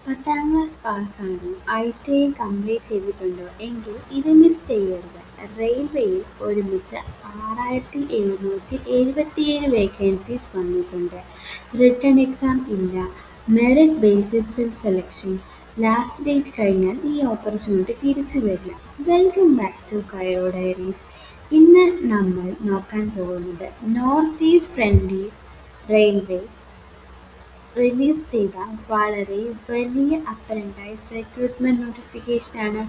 10ാം class പാസ്സാണോ, ITI complete ചെയ്തിട്ടുണ്ടോ എങ്കിൽ ഇത് മിസ് ചെയ്യരുത്. റെയിൽവേയിൽ ഒരുമിച്ച് 6777 വേക്കൻസീസ് വന്നിട്ടുണ്ട്. റിട്ടൺ എക്സാം ഇല്ല. മെറിറ്റ് ബേസിസിൽ സെലക്ഷൻ. ലാസ്റ്റ് ഡേറ്റ് കഴിഞ്ഞാൽ ഈ ഓപ്പർച്യൂണിറ്റി തിരിച്ചു വരില്ല. Welcome back to Kayo diaries. ഇന്ന് നമ്മൾ നോക്കാൻ പോകുന്നത് north east frontier railway release ചെയ്ത വളരെ വലിയ അപ്രന്റൈസ് റിക്രൂട്ട്മെന്റ് നോട്ടിഫിക്കേഷനാണ്.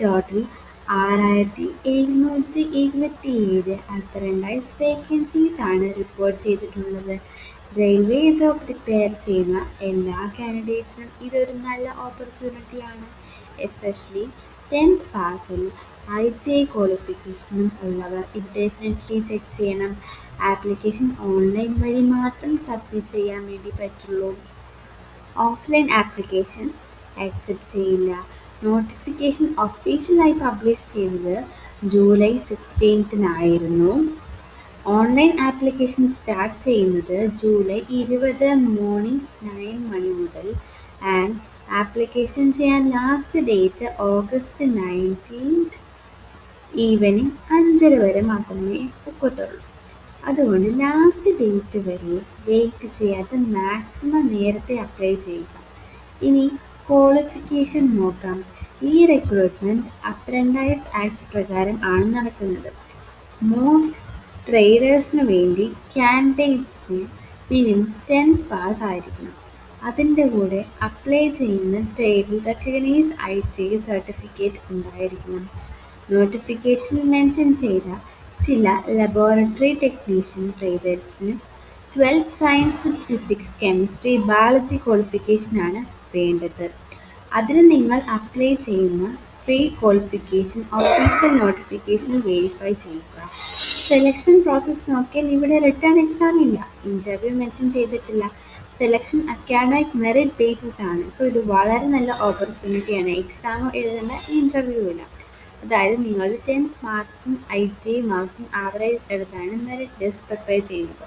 ടോട്ടൽ 6777 അപ്രന്റൈസ് വേക്കൻസീസ് ആണ് റിപ്പോർട്ട് ചെയ്തിട്ടുള്ളത്. റെയിൽവേ ജോബ് പ്രിപ്പയർ ചെയ്യുന്ന എല്ലാ കാൻഡിഡേറ്റ്സിനും ഇതൊരു നല്ല ഓപ്പർച്യൂണിറ്റിയാണ്. എസ്പെഷ്യലി 10th പാസിൽ ഐ.ടി.ഐ ക്വാളിഫിക്കേഷനും ഉള്ളവർ ഇത് ഡെഫിനറ്റ്ലി ചെക്ക് ചെയ്യണം. ആപ്ലിക്കേഷൻ ഓൺലൈൻ വഴി മാത്രം സബ്മിറ്റ് ചെയ്യാൻ വേണ്ടി പറ്റുള്ളൂ. ഓഫ്ലൈൻ ആപ്ലിക്കേഷൻ ആക്സെപ്റ്റ് ചെയ്യില്ല. നോട്ടിഫിക്കേഷൻ ഒഫീഷ്യലായി പബ്ലിഷ് ചെയ്തത് ജൂലൈ 16-നായിരുന്നു. ഓൺലൈൻ ആപ്ലിക്കേഷൻ സ്റ്റാർട്ട് ചെയ്യുന്നത് ജൂലൈ 20 മോർണിംഗ് 9 മണി മുതൽ. ആൻഡ് ആപ്ലിക്കേഷൻ ചെയ്യാൻ ലാസ്റ്റ് ഡേറ്റ് ഓഗസ്റ്റ് 19 ഈവനിങ് 5:30 വരെ മാത്രമേ ഒക്കത്തുള്ളൂ. അതുകൊണ്ട് ലാസ്റ്റ് ഡേറ്റ് വരെ വെയിറ്റ് ചെയ്യാതെ മാക്സിമം നേരത്തെ അപ്ലൈ ചെയ്യുക. ഇനി ക്വാളിഫിക്കേഷൻ നോക്കാം. ഈ റിക്രൂട്ട്മെന്റ് അപ്രന്റൈസ് ആക്ട് പ്രകാരം ആണ് നടക്കുന്നത്. മോസ്റ്റ് ട്രേഡേഴ്സിന് വേണ്ടി കാൻഡിഡേറ്റ്സിന് മിനിമം 10th പാസ് ആയിരിക്കണം. അതിൻ്റെ കൂടെ അപ്ലൈ ചെയ്യുന്ന ട്രേഡിൽ റെക്കഗ്നൈസ് ഐ.ടി.ഐ സർട്ടിഫിക്കറ്റ് ഉണ്ടായിരിക്കണം. നോട്ടിഫിക്കേഷനിൽ മെൻഷൻ ചെയ്ത ചില ലബോറട്ടറി ടെക്നീഷ്യൻ ട്രേഡേഴ്സിന് 12th science with physics, chemistry, biology ക്വാളിഫിക്കേഷനാണ് വേണ്ടത്. അതിന് നിങ്ങൾ അപ്ലൈ ചെയ്യുന്ന പ്രീ ക്വാളിഫിക്കേഷൻ ഒഫീഷ്യൽ നോട്ടിഫിക്കേഷനിൽ വെരിഫൈ ചെയ്യുക. സെലക്ഷൻ പ്രോസസ്സ് നോക്കിയാൽ ഇവിടെ റിട്ടേൺ എക്സാം ഇല്ല, ഇൻ്റർവ്യൂ മെൻഷൻ ചെയ്തിട്ടില്ല. സെലക്ഷൻ അക്കാഡമിക് മെറിറ്റ് ബേസിസ് ആണ്. സോ ഇത് വളരെ നല്ല ഓപ്പർച്യൂണിറ്റിയാണ്. എക്സാമോ എഴുതേണ്ട, ഇൻ്റർവ്യൂ ഇല്ല. അതായത് നിങ്ങൾ 10th മാർക്സും ഐ.ടി.ഐ മാർക്സും ആവറേജ് എടുത്താണ് മെറിറ്റ് ലിസ്റ്റ് പ്രിപ്പയർ ചെയ്യുന്നത്.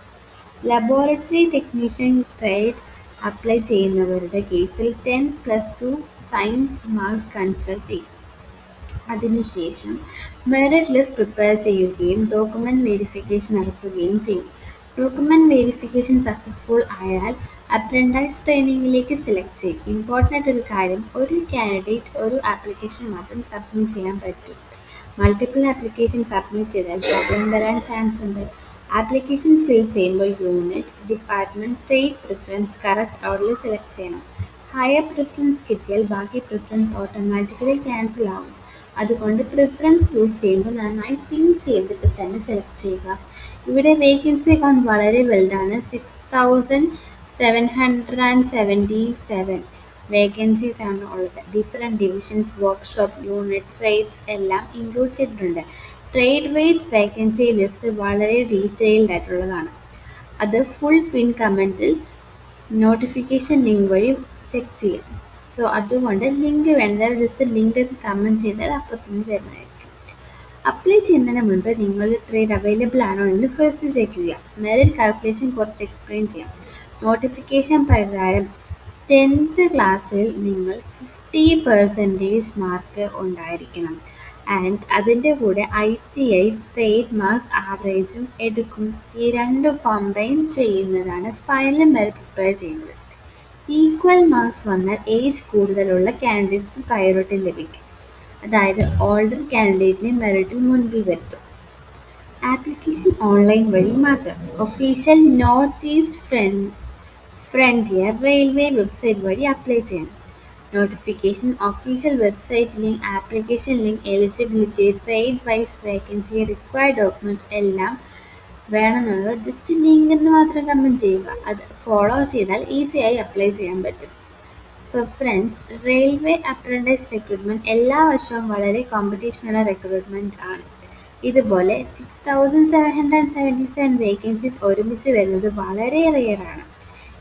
ലബോറട്ടറി ടെക്നീഷ്യൻ ട്രേഡ് അപ്ലൈ ചെയ്യുന്നവരുടെ കേസിൽ 10+2 സയൻസ് മാർക്സ് കൺസിഡർ ചെയ്യും. അതിനുശേഷം മെറിറ്റ് ലിസ്റ്റ് പ്രിപ്പയർ ചെയ്യുകയും ഡോക്യുമെന്റ് വെരിഫിക്കേഷൻ നടത്തുകയും ചെയ്യും. ഡോക്യുമെന്റ് വെരിഫിക്കേഷൻ സക്സസ്ഫുൾ ആയാൽ അപ്രന്റൈസ് ട്രെയിനിങ്ങിലേക്ക് സെലക്ട് ചെയ്യും. ഇമ്പോർട്ടൻ്റ് ഒരു കാര്യം, ഒരു കാൻഡിഡേറ്റ് ഒരു ആപ്ലിക്കേഷൻ മാത്രം സബ്മിറ്റ് ചെയ്യാൻ പറ്റും. മൾട്ടിപ്പിൾ ആപ്ലിക്കേഷൻ സബ്മിറ്റ് ചെയ്താൽ പ്രോബ്ലം വരാൻ ചാൻസ് ഉണ്ട്. ആപ്ലിക്കേഷൻ ഫിൽ ചെയ്യുമ്പോൾ unit, department, trade preference correct ഓർഡറിൽ സെലക്ട് ചെയ്യണം. ഹയർ പ്രിഫറൻസ് കിട്ടിയാൽ ബാക്കി പ്രിഫറൻസ് ഓട്ടോമാറ്റിക്കലി ക്യാൻസൽ ആവും. അതുകൊണ്ട് പ്രിഫറൻസ് ചൂസ് ചെയ്യുമ്പോൾ നന്നായി തിങ്ക് ചെയ്തിട്ട് തന്നെ സെലക്ട് ചെയ്യുക. ഇവിടെ വേക്കൻസി കൗണ്ട് വളരെ വലുതാണ്. 6777 വേക്കൻസീസ് ആണ് ഉള്ളത്. Different divisions, workshop, unit, trades എല്ലാം ഇൻക്ലൂഡ് ചെയ്തിട്ടുണ്ട്. ട്രേഡ് വൈസ് വേക്കൻസി ലിസ്റ്റ് വളരെ ഡീറ്റെയിൽഡ് ആയിട്ടുള്ളതാണ്. അത് ഫുൾ പിൻ കമൻറ്റിൽ നോട്ടിഫിക്കേഷൻ ലിങ്ക് വഴി ചെക്ക് ചെയ്യാം. സോ അതുകൊണ്ട് ലിങ്ക് വേണ്ട, ജസ്റ്റ് ലിങ്ക് കമൻറ്റ് ചെയ്താൽ അപ്പോൾ തന്നെ തരുന്നതായിരിക്കും. അപ്ലൈ ചെയ്യുന്നതിന് മുൻപ് നിങ്ങൾ ട്രേഡ് അവൈലബിൾ ആണോ എന്ന് ഫസ്റ്റ് ചെക്ക് ചെയ്യാം. മെറിറ്റ് കാൽക്കുലേഷൻ കുറച്ച് എക്സ്പ്ലെയിൻ ചെയ്യാം. നോട്ടിഫിക്കേഷൻ പ്രകാരം 10th ക്ലാസ്സിൽ നിങ്ങൾ 50% മാർക്ക് ഉണ്ടായിരിക്കണം. ആൻഡ് അതിൻ്റെ കൂടെ ഐ.ടി.ഐ ട്രേഡ് മാർക്സ് ആവറേജും എടുക്കും. ഈ രണ്ടും കമ്പൈൻ ചെയ്യുന്നതാണ് ഫൈനൽ മെറിറ്റ് പ്രിപ്പയർ ചെയ്യുന്നത്. ഈക്വൽ മാർക്സ് വന്നാൽ ഏജ് കൂടുതലുള്ള കാൻഡിഡേറ്റ്സിന് പ്രയോറിറ്റി ലഭിക്കും. അതായത് ഓൾഡർ കാൻഡിഡേറ്റിനെ മെറിറ്റിൽ മുൻപിൽ വരുത്തും. ആപ്ലിക്കേഷൻ ഓൺലൈൻ വഴി മാത്രം. Official north east frontier railway website വഴി അപ്ലൈ ചെയ്യണം. Notification, official website link, application link, eligibility, trade wise vacancy, required documents എല്ലാം വേണമെന്നുള്ളത് ജസ്റ്റ് ലിങ്ക് എന്ന് മാത്രം കമൻറ്റ് ചെയ്യുക. അത് ഫോളോ ചെയ്താൽ ഈസിയായി അപ്ലൈ ചെയ്യാൻ പറ്റും. സോ ഫ്രണ്ട്സ്, റെയിൽവേ അപ്രന്റൈസ് റിക്രൂട്ട്മെൻറ്റ് എല്ലാ വർഷവും വളരെ കോമ്പറ്റീഷനുള്ള റിക്രൂട്ട്മെൻറ്റ് ആണ്. ഇതുപോലെ 6777 വേക്കൻസീസ് ഒരുമിച്ച് വരുന്നത് വളരെ റെയറാണ്.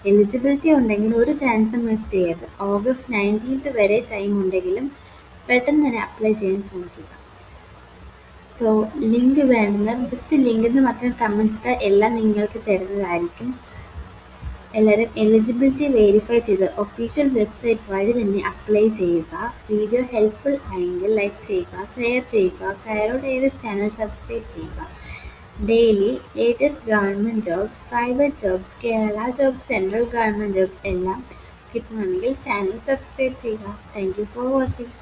എലിജിബിലിറ്റി ഉണ്ടെങ്കിൽ ഒരു ചാൻസും മിസ് ചെയ്യരുത്. ഓഗസ്റ്റ് 19 വരെ ടൈം ഉണ്ടെങ്കിലും പെട്ടെന്ന് തന്നെ അപ്ലൈ ചെയ്യാൻ ശ്രമിക്കുക. സോ ലിങ്ക് വേണ്ടുന്ന ജസ്റ്റ് ലിങ്ക് എന്ന് മാത്രം കമൻറ്റ് ചെയ്താൽ എല്ലാം നിങ്ങൾക്ക് തരുന്നതായിരിക്കും. എല്ലാവരും എലിജിബിലിറ്റി വെരിഫൈ ചെയ്ത് ഒഫീഷ്യൽ വെബ്സൈറ്റ് വഴി തന്നെ അപ്ലൈ ചെയ്യുക. വീഡിയോ ഹെൽപ്ഫുൾ ആയെങ്കിൽ ലൈക്ക് ചെയ്യുക, ഷെയർ ചെയ്യുക, കൈറോ ഡയറീസ് ചാനൽ സബ്സ്ക്രൈബ് ചെയ്യുക. Daily latest government jobs, private jobs, Kerala jobs, central government jobs എല്ലാം കിട്ടണമെങ്കിൽ ചാനൽ സബ്സ്ക്രൈബ് ചെയ്യുക. Thank you for watching.